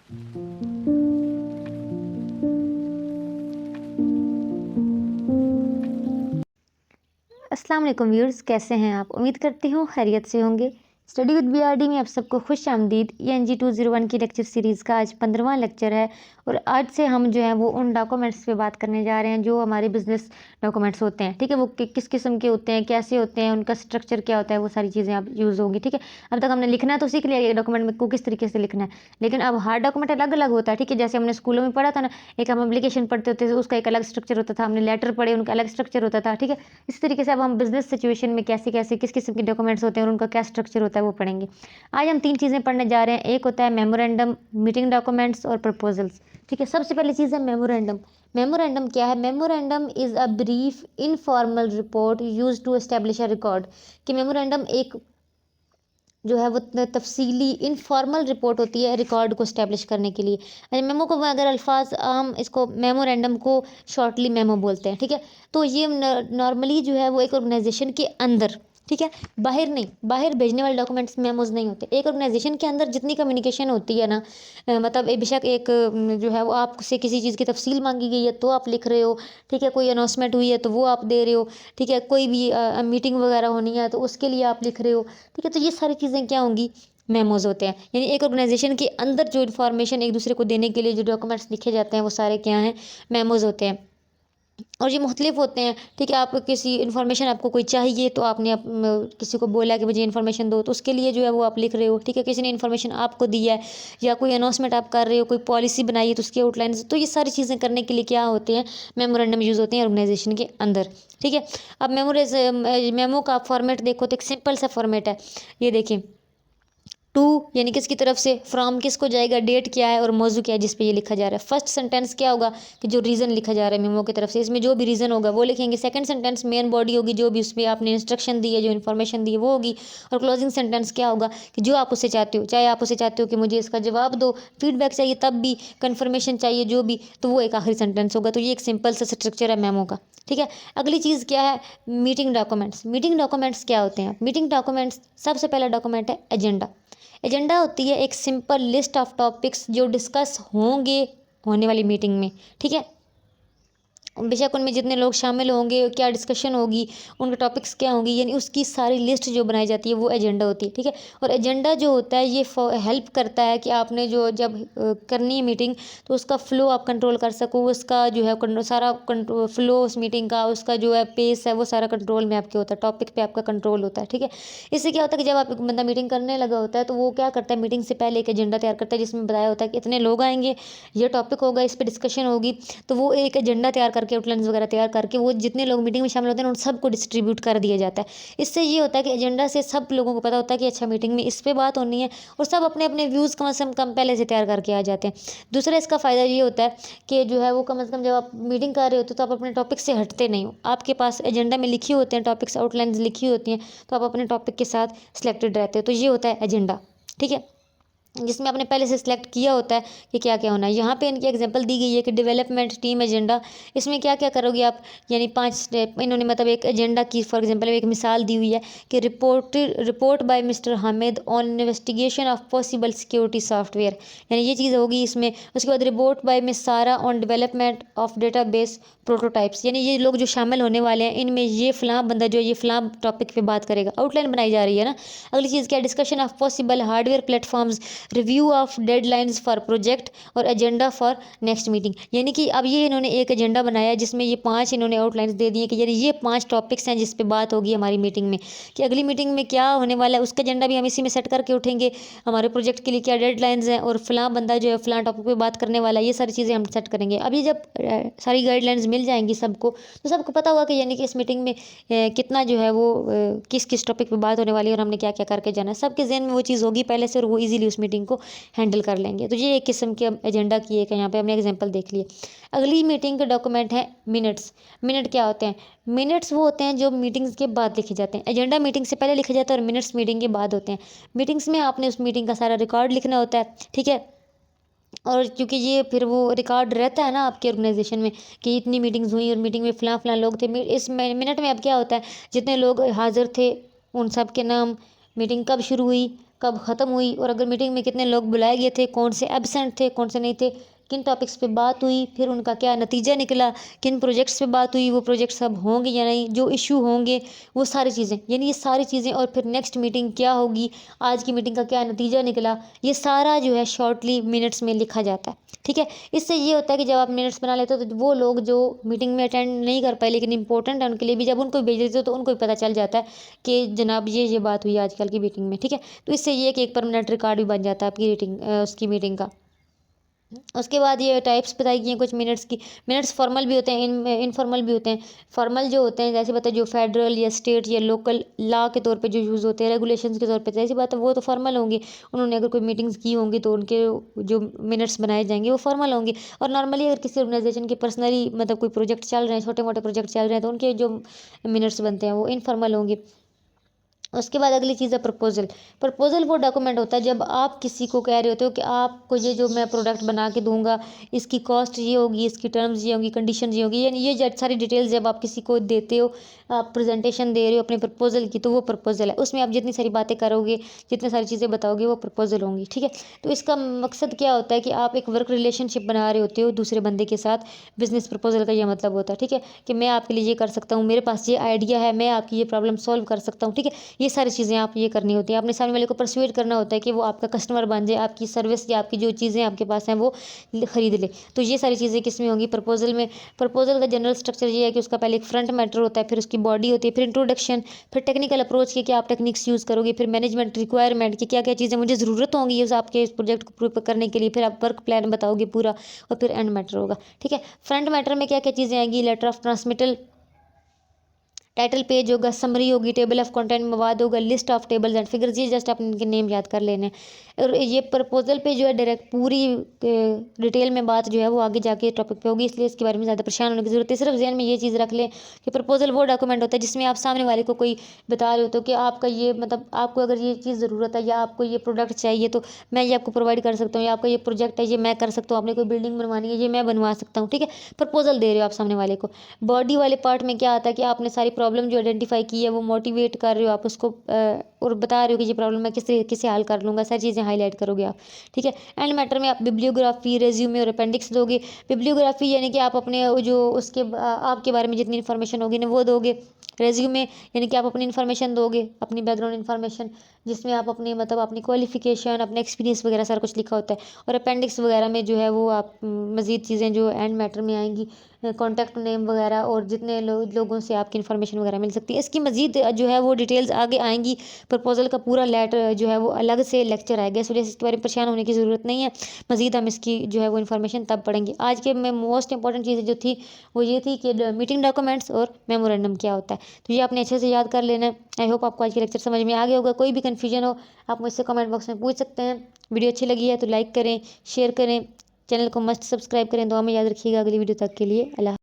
अस्सलाम वालेकुम व्यूअर्स, कैसे हैं आप? उम्मीद करती हूँ खैरियत से होंगे। स्टडी विद बीआरडी में आप सबको खुश आमदीद। ये NG 201 की लेक्चर सीरीज़ का आज 15वां लेक्चर है और आज से हम जो है वो उन डॉक्यूमेंट्स पे बात करने जा रहे हैं जो हमारे बिजनेस डॉक्यूमेंट्स होते हैं। ठीक है, वो किस किस्म के होते हैं, कैसे होते हैं, उनका स्ट्रक्चर क्या होता है, वो सारी चीज़ें आप यूज़ होंगी। ठीक है, अब तक हमने लिखना तो सीख लिया, ये डॉक्यूमेंट में को किस तरीके से लिखना है, लेकिन अब हर डॉक्यूमेंट अलग अलग होता है। ठीक है, जैसे हमने स्कूलों में पढ़ा था ना, एक हम एप्लीकेशन पढ़ते होते थे, उसका एक अलग स्ट्रक्चर होता था, हमने लेटर पढ़े, उनका अलग स्ट्रक्चर होता था। ठीक है, इस तरीके से अब हम बिजनेस सिचुएशन में कैसे कैसे किस किस्म के डॉक्यूमेंट्स होते हैं और उनका क्या स्ट्रक्चर होता है वो पढ़ेंगे। आज हम 3 चीज़ें पढ़ने जा रहे हैं। एक होता है मेमोरेंडम, मीटिंग डॉक्यूमेंट्स और प्रपोजल्स। ठीक है, सबसे पहली चीज़ है मेमोरेंडम। मेमोरेंडम क्या है? Memorandum is a brief informal report used to establish a record. कि मेमोरेंडम एक जो है वो तफसीली इनफॉर्मल रिपोर्ट होती है रिकॉर्ड को स्टैब्लिश करने के लिए। मेमो को अगर अल्फाज आम इसको मेमोरेंडम को शॉर्टली मेमो बोलते हैं। ठीक है, तो ये नॉर्मली जो है वो एक ऑर्गेनाइजेशन के अंदर, ठीक है, बाहर नहीं, बाहर भेजने वाले डॉक्यूमेंट्स मेमोज नहीं होते। एक ऑर्गेनाइजेशन के अंदर जितनी कम्युनिकेशन होती है ना, मतलब बेशक एक जो है वो आपसे किसी चीज़ की तफसील मांगी गई है तो आप लिख रहे हो। ठीक है, कोई अनाउंसमेंट हुई है तो वो आप दे रहे हो। ठीक है, कोई भी मीटिंग वगैरह होनी है तो उसके लिए आप लिख रहे हो। ठीक है, तो ये सारी चीज़ें क्या होंगी? मेमोज होते हैं। यानी एक ऑर्गेनाइजेशन के अंदर जो इन्फॉर्मेशन एक दूसरे को देने के लिए जो डॉक्यूमेंट्स लिखे जाते हैं वो सारे क्या हैं? मेमोज होते हैं। और ये मुख्तलिफ होते हैं। ठीक है, आप किसी इन्फॉर्मेशन आपको कोई चाहिए तो आपने किसी को बोला कि मुझे इन्फॉर्मेशन दो, तो उसके लिए जो है वो आप लिख रहे हो। ठीक है, किसी ने इन्फॉर्मेशन आपको दी है या कोई अनाउंसमेंट आप कर रहे हो, कोई पॉलिसी बनाई है तो उसकी आउटलाइन, तो ये सारी चीज़ें करने के लिए क्या होते हैं? मेमोरेंडम यूज़ होते हैं ऑर्गेनाइजेशन के अंदर। ठीक है, अब मेमो का फॉर्मेट देखो तो एक सिंपल सा फॉर्मेट है। ये देखिए, टू यानी किसकी तरफ से, फ्रॉम किसको जाएगा, डेट क्या है और मौजू क्या है जिस पे ये लिखा जा रहा है। फर्स्ट सेंटेंस क्या होगा? कि जो रीज़न लिखा जा रहा है मेमो की तरफ से, इसमें जो भी रीज़न होगा वो लिखेंगे। सेकंड सेंटेंस मेन बॉडी होगी, जो भी उसमें आपने इंस्ट्रक्शन दी है, जो इन्फॉर्मेशन दी है वो होगी। और क्लोजिंग सेंटेंस क्या होगा? कि जो आप उससे चाहते हो, चाहे आप उससे चाहते हो कि मुझे इसका जवाब दो, फीडबैक चाहिए तब भी, कन्फर्मेशन चाहिए जो भी, तो वो एक आखिरी सेंटेंस होगा। तो ये एक सिंपल सा स्ट्रक्चर है मेमो का। ठीक है, अगली चीज़ क्या है? Meeting documents. मीटिंग डॉक्यूमेंट्स क्या होते हैं? मीटिंग डॉक्यूमेंट्स सबसे पहला डॉक्यूमेंट है एजेंडा। एजेंडा होती है एक सिंपल लिस्ट ऑफ टॉपिक्स जो डिस्कस होंगे होने वाली मीटिंग में। ठीक है, बेशक उनमें जितने लोग शामिल होंगे, क्या डिस्कशन होगी, उनके टॉपिक्स क्या होंगी, यानी उसकी सारी लिस्ट जो बनाई जाती है वो एजेंडा होती है। ठीक है, और एजेंडा जो होता है ये हेल्प करता है कि आपने जो जब करनी है मीटिंग तो उसका फ़्लो आप कंट्रोल कर सको। उसका जो है सारा कंट्रोल फ़्लो उस मीटिंग का, उसका जो है पेस है वो सारा कंट्रोल में आपके होता है, टॉपिक पे आपका कंट्रोल होता है। ठीक है, इससे क्या होता है कि जब आप एक बंदा मीटिंग करने लगा होता है तो वो क्या करता है, मीटिंग से पहले एक एजेंडा तैयार करता है जिसमें बताया होता है कि इतने लोग आएंगे, ये टॉपिक होगा, इस पर डिस्कशन होगी। तो वो एक एजेंडा तैयार करके, आउटलाइंस वगैरह तैयार करके वो जितने लोग मीटिंग में शामिल होते हैं उन सबको डिस्ट्रीब्यूट कर दिया जाता है। इससे ये होता है कि एजेंडा से सब लोगों को पता होता है कि अच्छा मीटिंग में इस पे बात होनी है, और सब अपने अपने व्यूज़ कम से कम पहले से तैयार करके आ जाते हैं। दूसरा इसका फ़ायदा ये होता है कि जो है वो कम से कम जब आप मीटिंग कर रहे होते हो तो आप अपने टॉपिक से हटते नहीं हो। आपके पास एजेंडा में लिखी होते हैं, टॉपिक्स आउटलाइंस लिखी होती हैं, तो आप अपने टॉपिक के साथ सिलेक्टेड रहते हो। तो ये होता है एजेंडा। ठीक है, जिसमें आपने पहले से सिलेक्ट किया होता है कि क्या क्या होना है। यहाँ पे इनकी एग्जांपल दी गई है कि डेवलपमेंट टीम एजेंडा। इसमें क्या क्या करोगे आप? यानी 5 स्टेप इन्होंने मतलब एक एजेंडा की फॉर एग्जांपल एक मिसाल दी हुई है कि report by mister Hamid on investigation of possible security software, यानी ये चीज़ होगी इसमें। उसके बाद रिपोर्ट बाय मिस सारा on development of database prototypes, यानी ये लोग जो शामिल होने वाले हैं इनमें ये फ़लाँ बंदा जो ये फ़लाँ टॉपिक पे बात करेगा। आउटलाइन बनाई जा रही है ना। अगली चीज़ क्या? Discussion of possible hardware platforms, review of deadlines for project और एजेंडा फॉर नेक्स्ट मीटिंग। यानी कि अब ये इन्होंने एक एजेंडा बनाया जिसमें ये 5 इन्होंने आउटलाइंस दे दिए कि यानी ये 5 टॉपिक्स हैं जिस पे बात होगी हमारी मीटिंग में, कि अगली मीटिंग में क्या होने वाला है उसका एजेंडा भी हम इसी में सेट करके उठेंगे। हमारे प्रोजेक्ट के लिए क्या डेडलाइंस हैं और फ़लाँ बंदा जो है फ़लाँ टॉपिक पे बात करने वाला है, ये सारी चीज़ें हम सेट करेंगे। अब ये जब सारी गाइडलाइंस मिल जाएंगी सबको, तो सबको पता होगा कि यानी कि इस मीटिंग में कितना जो है वो किस किस टॉपिक पे बात होने वाली है और हमने क्या क्या करके जाना है। सबके जहन में वो चीज़ होगी पहले से और वो ईजिली उस मीटिंग को हैंडल कर लेंगे। तो ये एक किस्म के एजेंडा की एक यहाँ पे हमने एग्जांपल देख लिए। अगली मीटिंग के डॉक्यूमेंट है मिनट्स। मिनट क्या होते हैं? मिनट्स वो होते हैं जो मीटिंग्स के बाद लिखे जाते हैं। एजेंडा मीटिंग से पहले लिखा जाता है और मिनट्स मीटिंग के बाद होते हैं। मीटिंग्स में आपने उस मीटिंग का सारा रिकॉर्ड लिखना होता है। ठीक है, और क्योंकि ये फिर वो रिकॉर्ड रहता है ना आपके ऑर्गेनाइजेशन में कि इतनी मीटिंग्स हुई और मीटिंग में फ़लाँ फ़लाँ लोग थे। इस मिनट में अब क्या होता है, जितने लोग हाजिर थे उन सब के नाम, मीटिंग कब शुरू हुई, कब ख़त्म हुई, और अगर मीटिंग में कितने लोग बुलाए गए थे, कौन से एब्सेंट थे, कौन से नहीं थे, किन टॉपिक्स पे बात हुई, फिर उनका क्या नतीजा निकला, किन प्रोजेक्ट्स पे बात हुई, वो प्रोजेक्ट्स अब होंगे या नहीं, जो इशू होंगे वो सारी चीज़ें, यानी ये सारी चीज़ें, और फिर नेक्स्ट मीटिंग क्या होगी, आज की मीटिंग का क्या नतीजा निकला, ये सारा जो है शॉर्टली मिनट्स में लिखा जाता है। ठीक है, इससे ये होता है कि जब आप मिनट्स बना लेते हो तो वो लोग जो मीटिंग में अटेंड नहीं कर पाए लेकिन इंपॉर्टेंट है उनके लिए भी, जब उनको भेज देते हो तो उनको भी पता चल जाता है कि जनाब ये बात हुई आजकल की मीटिंग में। ठीक है, तो इससे ये कि एक परमानेंट रिकॉर्ड भी बन जाता है आपकी मीटिंग, उसकी मीटिंग का। उसके बाद ये टाइप्स बताई गई हैं कुछ मिनट्स की। मिनट्स फॉर्मल भी होते हैं, इनफॉर्मल भी होते हैं। फॉर्मल जो होते हैं, जैसे बताए, जो फेडरल या स्टेट या लोकल लॉ के तौर पे जो यूज़ होते हैं, रेगुलेशंस के तौर पे, जैसी बात है वो तो फॉर्मल होंगे। उन्होंने अगर कोई मीटिंग्स की होंगी तो उनके जो मिनट्स बनाए जाएंगे वो फॉर्मल होंगे। और नॉर्मली अगर किसी ऑर्गेनाइजेशन के पर्सनली मतलब कोई प्रोजेक्ट चल रहे हैं, छोटे मोटे प्रोजेक्ट चल रहे हैं, तो उनके जो मिनट्स बनते हैं वो इनफॉर्मल होंगे। उसके बाद अगली चीज़ है प्रपोजल। प्रपोजल वो डॉक्यूमेंट होता है जब आप किसी को कह रहे होते हो कि आपको ये जो मैं प्रोडक्ट बना के दूंगा, इसकी कॉस्ट ये होगी, इसकी टर्म्स ये होंगी, कंडीशन ये होगी, यानी ये सारी डिटेल्स जब आप किसी को देते हो, आप प्रेजेंटेशन दे रहे हो अपने प्रपोजल की, तो वो प्रपोजल है। उसमें आप जितनी सारी बातें करोगे, जितनी सारी चीज़ें बताओगे, वो प्रपोजल होंगी। ठीक है, तो इसका मकसद क्या होता है कि आप एक वर्क रिलेशनशिप बना रहे होते हो दूसरे बंदे के साथ। बिजनेस प्रपोजल का ये मतलब होता है। ठीक है, कि मैं आपके लिए ये कर सकता हूँ, मेरे पास ये आइडिया है, मैं आपकी ये प्रॉब्लम सॉल्व कर सकता हूँ। ठीक है, ये सारी चीज़ें आप ये करनी होती हैं। अपने सामने वाले को परsuade करना होता है कि वो आपका कस्टमर बन जाए, आपकी सर्विस या आपकी जो चीज़ें आपके पास हैं वो खरीद ले। तो ये सारी चीज़ें किस में होंगी, प्रपोजल में। प्रपोजल का जनरल स्ट्रक्चर ये है कि उसका पहले एक फ्रंट मैटर होता है, फिर उसकी बॉडी होती है, फिर इंट्रोडक्शन, फिर टेक्निकल अप्रोच की क्या आप टेक्निक्स यूज़ करोगे, फिर मैनेजमेंट रिक्वायरमेंट की क्या क्या चीज़ें मुझे ज़रूरत होंगी उस आपके इस प्रोजेक्ट को प्रूव करने के लिए, फिर आप वर्क प्लान बताओगे पूरा, और फिर एंड मैटर होगा। ठीक है, फ्रंट मैटर में क्या क्या चीज़ें आएंगी, letter of transmittal, title page होगा, समरी होगी, टेबल ऑफ कंटेंट मवाद होगा, list of tables and figures, ये जस्ट आप इनके नेम याद कर लेने। और ये प्रपोजल पे जो है डायरेक्ट पूरी डिटेल में बात जो है वो आगे जाके टॉपिक पे होगी, इसलिए इसके बारे में ज़्यादा परेशान होने की ज़रूरत है। सिर्फ ज़हन में ये चीज़ रख लें कि प्रपोजल वो डॉक्यूमेंट होता है जिसमें आप सामने वाले को कोई बता रहे हो तो कि आपका ये मतलब आपको अगर ये चीज़ ज़रूरत है या आपको ये प्रोडक्ट चाहिए तो मैं ये आपको प्रोवाइड कर सकता हूँ, या आपका ये प्रोजेक्ट है ये मैं कर सकता हूँ, आपने कोई बिल्डिंग बनवानी है ये मैं बनवा सकता हूँ। ठीक है, प्रपोजल दे रहे हो आप सामने वाले को। बॉडी वाले पार्ट में क्या आता है कि आपने सारी प्रॉब्लम जो आइडेंटिफाई की है वो मोटिवेट कर रहे हो आप उसको, और बता रहे हो कि ये प्रॉब्लम मैं किस तरीके से हल कर लूँगा, सारी चीज़ें हाईलाइट करोगे आप। ठीक है, एंड मैटर में आप बिब्लियोग्राफी, रेज्यूमे और अपेंडिक्स दोगे। बिब्लियोग्राफी यानी कि आप अपने जो उसके आपके बारे में जितनी इन्फॉर्मेशन होगी ना वो दोगे। रेज्यूमे यानी कि आप अपनी इन्फॉर्मेशन दोगे, अपनी बैकग्राउंड इन्फॉर्मेशन, जिसमें आप अपनी मतलब अपनी क्वालिफिकेशन, अपने एक्सपीरियंस वगैरह सारा कुछ लिखा होता है। और अपेंडिक्स वगैरह में जो है वो आप मज़ीद चीज़ें जो एंड मैटर में आएंगी, कॉन्टैक्ट नेम वगैरह, और जितने लोगों से आपकी इन्फॉर्मेशन वगैरह मिल सकती है। इसकी मज़ीद जो है वो डिटेल्स आगे आएंगी। प्रपोजल का पूरा लेटर जो है वो अलग से लेक्चर आएगा, इस वजह से इसके बारे में परेशान होने की ज़रूरत नहीं है। मज़ीद हम इसकी जो है वो इन्फॉर्मेशन तब पढ़ेंगे। आज के में मोस्ट इंपॉर्टेंट चीज़ जो थी वो ये थी कि मीटिंग डॉक्यूमेंट्स और मेमोरेंडम क्या होता है, तो ये आपने अच्छे से याद कर लेना है। आई होप आपको आज की लेक्चर समझ में आ गया होगा। कोई भी कन्फ्यूजन हो आप मुझसे कमेंट बॉक्स में पूछ सकते हैं। वीडियो अच्छी लगी है तो लाइक करें, शेयर करें, चैनल को मस्त सब्सक्राइब करें। तो हमें याद रखिएगा। अगली वीडियो तक के लिए अल्लाह।